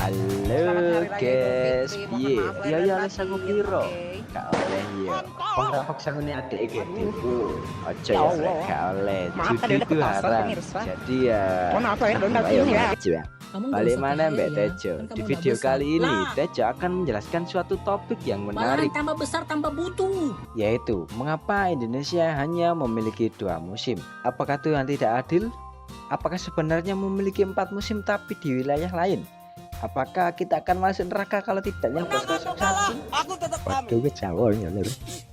Selamat Halo hari raya Idul guys, Fitri, mohon piye? maaf lahir Ya dan ya les aku batin, piro? oke. Gak oleh ya. Ora hoax ngene adek Aduh, gedheku. Aja ya ya rek, Allah, gak oleh. maaf tadi Judi udah itu kepleset haram. pemirsa. Jadi ya Mohon maaf lahir dan ayo batin ya. maju ya. Kamu nggak Balik usah mana THE Mbak ya, Tejo? kan Di kamu udah video besar. kali ini Lah, Tejo akan menjelaskan suatu topik yang malahan menarik, tambah besar tambah butuh. yaitu mengapa Indonesia hanya memiliki 2 musim. Apakah itu yang tidak adil? Apakah sebenarnya memiliki 4 musim tapi di wilayah lain? Apakah kita akan masuk neraka kalau tidak nyoblos 01? Aku tetap Waduh, kecawon ya lur.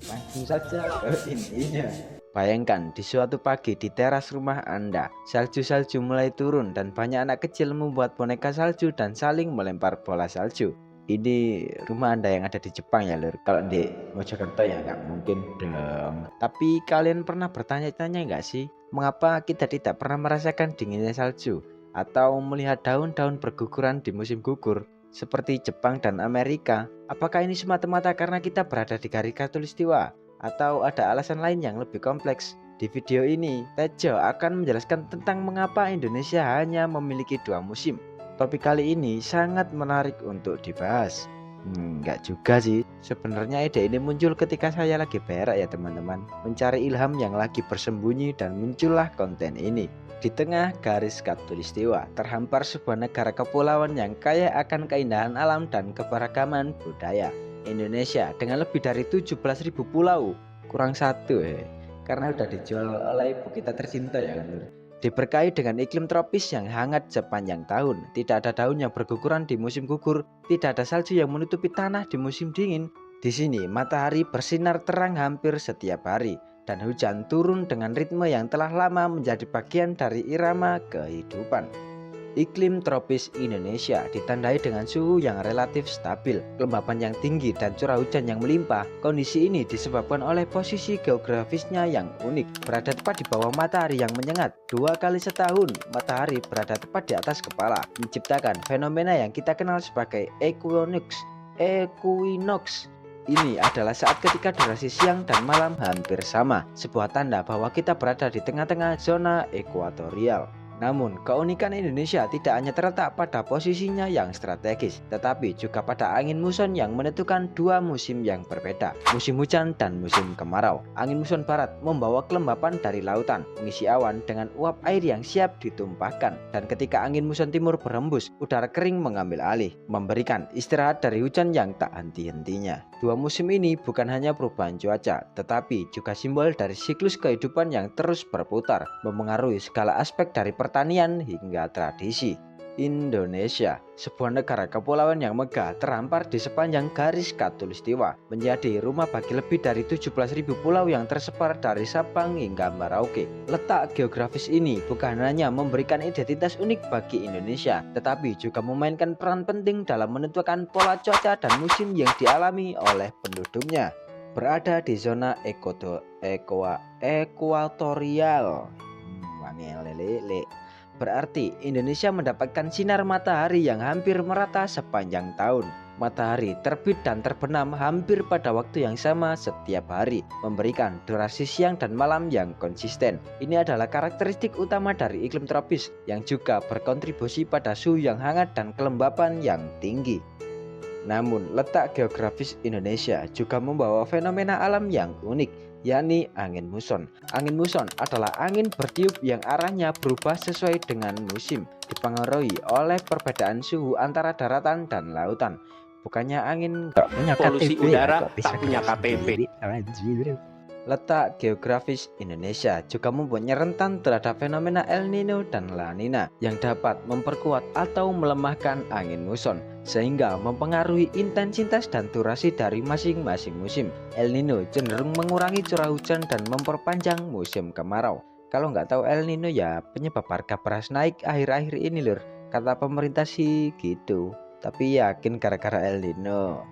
Langsung saja ke intinya. Bayangkan di suatu pagi di teras rumah Anda, salju-salju mulai turun dan banyak anak kecil membuat boneka salju dan saling melempar bola salju. Ini rumah Anda yang ada di Jepang ya lur. Kalau di Mojokerto ya nggak mungkin dong. Tapi kalian pernah bertanya-tanya nggak sih, mengapa kita tidak pernah merasakan dinginnya salju atau melihat daun-daun berguguran di musim gugur seperti Jepang dan Amerika? Apakah ini semata-mata karena kita berada di garis khatulistiwa atau ada alasan lain yang lebih kompleks? Di video ini, Tejo akan menjelaskan tentang mengapa Indonesia hanya memiliki 2 musim. Topik kali ini sangat menarik untuk dibahas. Enggak juga sih. Sebenarnya ide ini muncul ketika saya lagi berak ya teman-teman, mencari ilham yang lagi bersembunyi dan muncullah konten ini. Di tengah garis khatulistiwa, terhampar sebuah negara kepulauan yang kaya akan keindahan alam dan keberagaman budaya. Indonesia dengan lebih dari 17.000 pulau, kurang satu karena udah dijual oleh ibu kita tercinta ya kan. Diberkahi dengan iklim tropis yang hangat sepanjang tahun, tidak ada daun yang berguguran di musim gugur, tidak ada salju yang menutupi tanah di musim dingin. Di sini matahari bersinar terang hampir setiap hari, dan hujan turun dengan ritme yang telah lama menjadi bagian dari irama kehidupan. Iklim tropis Indonesia ditandai dengan suhu yang relatif stabil, kelembapan yang tinggi dan curah hujan yang melimpah. Kondisi ini disebabkan oleh posisi geografisnya yang unik, berada tepat di bawah matahari yang menyengat. 2 kali setahun, matahari berada tepat di atas kepala, menciptakan fenomena yang kita kenal sebagai equinox. Ini adalah saat ketika durasi siang dan malam hampir sama, sebuah tanda bahwa kita berada di tengah-tengah zona ekuatorial. Namun, keunikan Indonesia tidak hanya terletak pada posisinya yang strategis, tetapi juga pada angin muson yang menentukan 2 musim yang berbeda, musim hujan dan musim kemarau. Angin muson barat membawa kelembapan dari lautan, mengisi awan dengan uap air yang siap ditumpahkan, dan ketika angin muson timur berhembus, udara kering mengambil alih, memberikan istirahat dari hujan yang tak henti-hentinya. 2 musim ini bukan hanya perubahan cuaca, tetapi juga simbol dari siklus kehidupan yang terus berputar, memengaruhi segala aspek dari pertanian hingga tradisi. Indonesia, sebuah negara kepulauan yang megah terhampar di sepanjang garis khatulistiwa, menjadi rumah bagi lebih dari 17.000 pulau yang tersebar dari Sabang hingga Merauke. Letak geografis ini bukan hanya memberikan identitas unik bagi Indonesia, tetapi juga memainkan peran penting dalam menentukan pola cuaca dan musim yang dialami oleh penduduknya. Berada di zona ekuatorial, berarti Indonesia mendapatkan sinar matahari yang hampir merata sepanjang tahun. Matahari terbit dan terbenam hampir pada waktu yang sama setiap hari, memberikan durasi siang dan malam yang konsisten. Ini adalah karakteristik utama dari iklim tropis yang juga berkontribusi pada suhu yang hangat dan kelembapan yang tinggi. Namun, letak geografis Indonesia juga membawa fenomena alam yang unik, yakni angin muson. Angin muson adalah angin bertiup yang arahnya berubah sesuai dengan musim, dipengaruhi oleh perbedaan suhu antara daratan dan lautan. Bukannya angin gak punya Polusi KTP udara ya, kok bisa tak punya gerak KTP. sendiri? Anjir. Letak geografis Indonesia juga mempunyai rentan terhadap fenomena El Nino dan La Nina yang dapat memperkuat atau melemahkan angin muson, sehingga mempengaruhi intensitas dan durasi dari masing-masing musim. El Nino cenderung mengurangi curah hujan dan memperpanjang musim kemarau. Kalau nggak tahu El Nino ya penyebab harga beras naik akhir-akhir ini lur, kata pemerintah sih gitu. Tapi yakin gara-gara El Nino,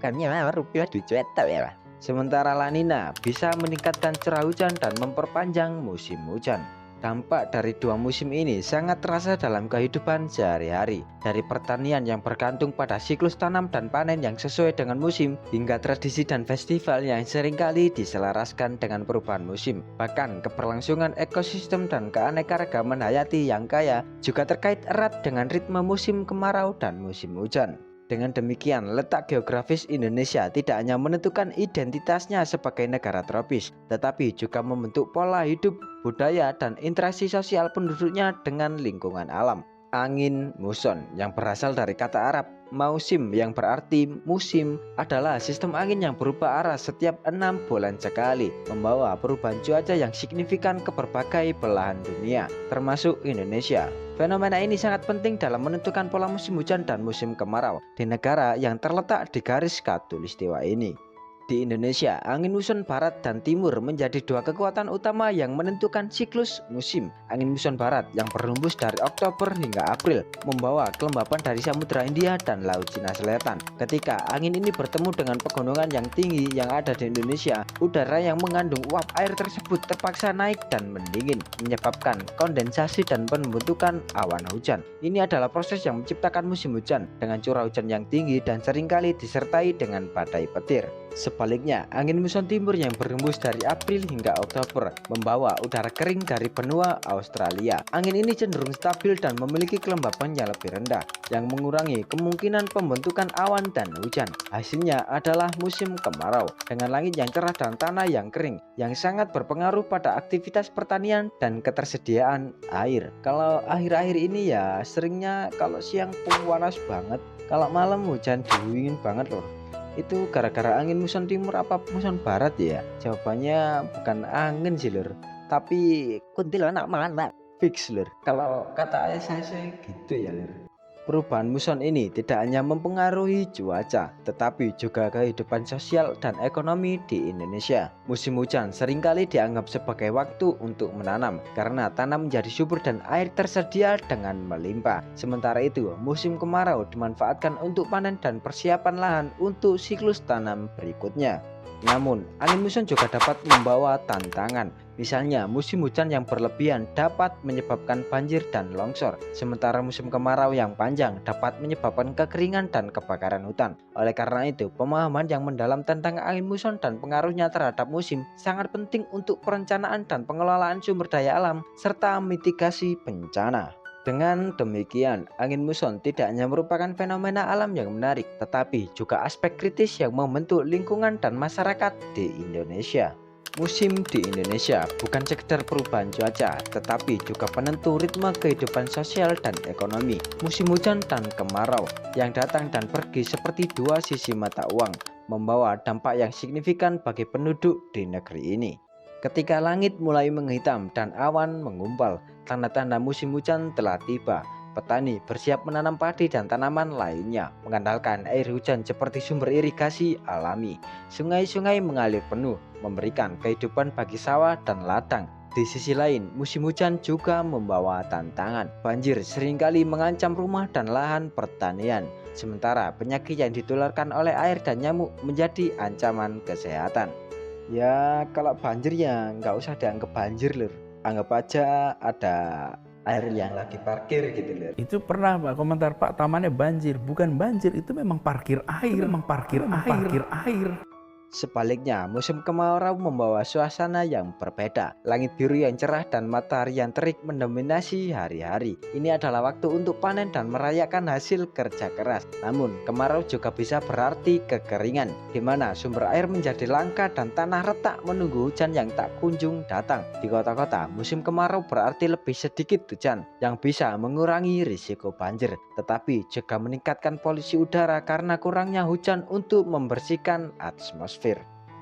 kan ya rupiah dicetak ya. Sementara La Nina bisa meningkatkan curah hujan dan memperpanjang musim hujan. Dampak dari dua musim ini sangat terasa dalam kehidupan sehari-hari. Dari pertanian yang bergantung pada siklus tanam dan panen yang sesuai dengan musim, hingga tradisi dan festival yang seringkali diselaraskan dengan perubahan musim. Bahkan keberlangsungan ekosistem dan keanekaragaman hayati yang kaya juga terkait erat dengan ritme musim kemarau dan musim hujan. Dengan demikian, letak geografis Indonesia tidak hanya menentukan identitasnya sebagai negara tropis, tetapi juga membentuk pola hidup, budaya, dan interaksi sosial penduduknya dengan lingkungan alam. Angin muson yang berasal dari kata Arab mausim yang berarti musim adalah sistem angin yang berubah arah setiap 6 bulan sekali, membawa perubahan cuaca yang signifikan ke berbagai belahan dunia, termasuk Indonesia. Fenomena ini sangat penting dalam menentukan pola musim hujan dan musim kemarau di negara yang terletak di garis khatulistiwa ini. Di Indonesia, angin muson barat dan timur menjadi dua kekuatan utama yang menentukan siklus musim. Angin muson barat yang berhembus dari Oktober hingga April membawa kelembapan dari Samudra Hindia dan Laut Cina Selatan. Ketika angin ini bertemu dengan pegunungan yang tinggi yang ada di Indonesia, udara yang mengandung uap air tersebut terpaksa naik dan mendingin, menyebabkan kondensasi dan pembentukan awan hujan. Ini adalah proses yang menciptakan musim hujan dengan curah hujan yang tinggi dan seringkali disertai dengan badai petir. Sebaliknya, angin muson timur yang berhembus dari April hingga Oktober membawa udara kering dari benua Australia. Angin ini cenderung stabil dan memiliki kelembapan yang lebih rendah, yang mengurangi kemungkinan pembentukan awan dan hujan. Hasilnya adalah musim kemarau dengan langit yang cerah dan tanah yang kering, yang sangat berpengaruh pada aktivitas pertanian dan ketersediaan air. Kalau akhir-akhir ini ya seringnya kalau siang panas banget, kalau malam hujan dingin banget loh. Itu gara-gara angin muson timur apa muson barat ya? Jawabannya bukan angin sih lur, tapi kuntilanak mana? Fix lur. Kalau kata ayah saya sih gitu ya lur. Perubahan muson ini tidak hanya mempengaruhi cuaca, tetapi juga kehidupan sosial dan ekonomi di Indonesia. Musim hujan seringkali dianggap sebagai waktu untuk menanam, karena tanah menjadi subur dan air tersedia dengan melimpah. Sementara itu, musim kemarau dimanfaatkan untuk panen dan persiapan lahan untuk siklus tanam berikutnya. Namun, angin muson juga dapat membawa tantangan. Misalnya, musim hujan yang berlebihan dapat menyebabkan banjir dan longsor, sementara musim kemarau yang panjang dapat menyebabkan kekeringan dan kebakaran hutan. Oleh karena itu, pemahaman yang mendalam tentang angin muson dan pengaruhnya terhadap musim sangat penting untuk perencanaan dan pengelolaan sumber daya alam serta mitigasi bencana. Dengan demikian, angin muson tidak hanya merupakan fenomena alam yang menarik, tetapi juga aspek kritis yang membentuk lingkungan dan masyarakat di Indonesia. Musim di Indonesia bukan sekedar perubahan cuaca, tetapi juga penentu ritme kehidupan sosial dan ekonomi. Musim hujan dan kemarau yang datang dan pergi seperti dua sisi mata uang, membawa dampak yang signifikan bagi penduduk di negeri ini. Ketika langit mulai menghitam dan awan mengumpal, tanda-tanda musim hujan telah tiba. Petani bersiap menanam padi dan tanaman lainnya, mengandalkan air hujan seperti sumber irigasi alami. Sungai-sungai mengalir penuh, memberikan kehidupan bagi sawah dan ladang. Di sisi lain, musim hujan juga membawa tantangan. Banjir seringkali mengancam rumah dan lahan pertanian, sementara penyakit yang ditularkan oleh air dan nyamuk menjadi ancaman kesehatan. Ya kalau banjir ya nggak usah dianggap banjir lur, anggap aja ada air yang lagi parkir gitu lur. Itu pernah Pak komentar Pak tamannya banjir, bukan banjir itu memang parkir air, parkir air. Sebaliknya, musim kemarau membawa suasana yang berbeda. Langit biru yang cerah dan matahari yang terik mendominasi hari-hari. Ini adalah waktu untuk panen dan merayakan hasil kerja keras. Namun, kemarau juga bisa berarti kekeringan, di mana sumber air menjadi langka dan tanah retak menunggu hujan yang tak kunjung datang. Di kota-kota, musim kemarau berarti lebih sedikit hujan, yang bisa mengurangi risiko banjir, tetapi juga meningkatkan polusi udara karena kurangnya hujan untuk membersihkan atmosfer.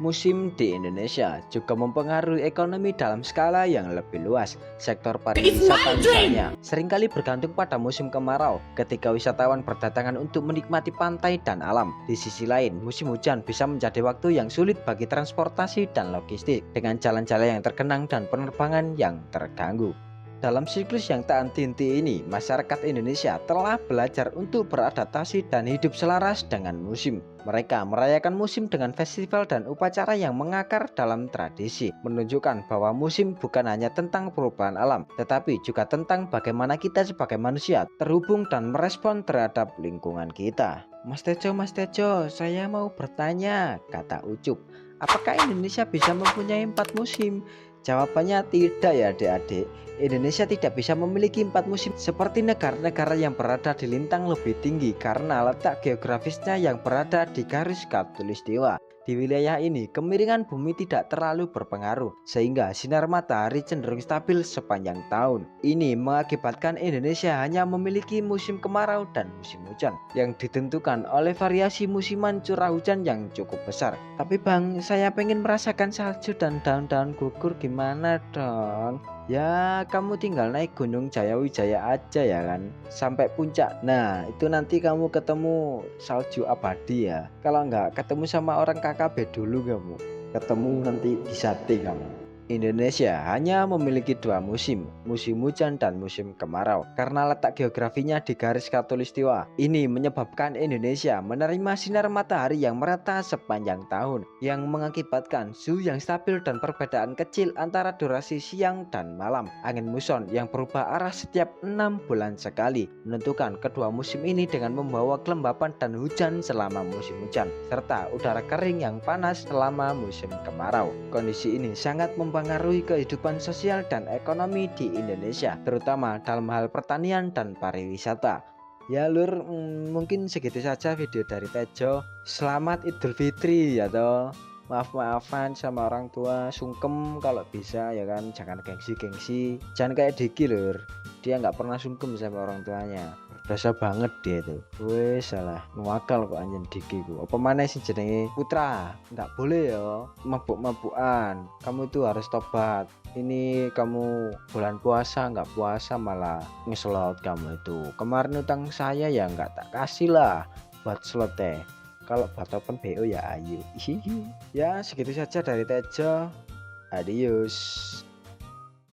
Musim di Indonesia juga mempengaruhi ekonomi dalam skala yang lebih luas. Sektor pariwisata misalnya seringkali bergantung pada musim kemarau ketika wisatawan berdatangan untuk menikmati pantai dan alam. Di sisi lain, musim hujan bisa menjadi waktu yang sulit bagi transportasi dan logistik dengan jalan-jalan yang tergenang dan penerbangan yang terganggu. Dalam siklus yang tak henti-henti ini, masyarakat Indonesia telah belajar untuk beradaptasi dan hidup selaras dengan musim. Mereka merayakan musim dengan festival dan upacara yang mengakar dalam tradisi, menunjukkan bahwa musim bukan hanya tentang perubahan alam, tetapi juga tentang bagaimana kita sebagai manusia terhubung dan merespon terhadap lingkungan kita. Mas Tejo, saya mau bertanya, kata Ucup. Apakah Indonesia bisa mempunyai 4 musim? Jawabannya tidak ya adik-adik. Indonesia tidak bisa memiliki 4 musim seperti negara-negara yang berada di lintang lebih tinggi karena letak geografisnya yang berada di garis khatulistiwa. Di wilayah ini, kemiringan bumi tidak terlalu berpengaruh, sehingga sinar matahari cenderung stabil sepanjang tahun. Ini mengakibatkan Indonesia hanya memiliki musim kemarau dan musim hujan, yang ditentukan oleh variasi musiman curah hujan yang cukup besar. Tapi bang, saya pengen merasakan salju dan daun-daun gugur, gimana dong? Ya kamu tinggal naik Gunung Jayawijaya aja ya kan, sampai puncak. Nah itu nanti kamu ketemu salju abadi ya. Kalau nggak ketemu sama orang KKB dulu kamu, ketemu nanti di sate kamu. Indonesia hanya memiliki 2 musim, musim hujan dan musim kemarau. Karena letak geografinya di garis khatulistiwa, ini menyebabkan Indonesia menerima sinar matahari yang merata sepanjang tahun, yang mengakibatkan suhu yang stabil dan perbedaan kecil antara durasi siang dan malam. Angin muson yang berubah arah setiap 6 bulan sekali, menentukan kedua musim ini dengan membawa kelembapan dan hujan selama musim hujan, serta udara kering yang panas selama musim kemarau. Kondisi ini sangat mempengaruhi kehidupan sosial dan ekonomi di Indonesia, terutama dalam hal pertanian dan pariwisata. Ya lur, mungkin segitu saja video dari Tejo. Selamat Idul Fitri ya toh. Maaf-maafan sama orang tua, sungkem kalau bisa ya kan, jangan gengsi-gengsi. Jangan kayak Diki lur, dia nggak pernah sungkem sama orang tuanya. Berdosa banget dia tuh. Wes salah nuwakal kok anjen Diki ku. Apa maneh sih jenenge putra? Nggak boleh ya mabuk-mabukan. Kamu itu harus tobat. Ini kamu bulan puasa nggak puasa malah ngeselot kamu itu. Kemarin utang saya ya nggak tak kasih lah buat slot teh. Kalau buat open BO ya ayo. Ya segitu saja dari Tejo. Adios.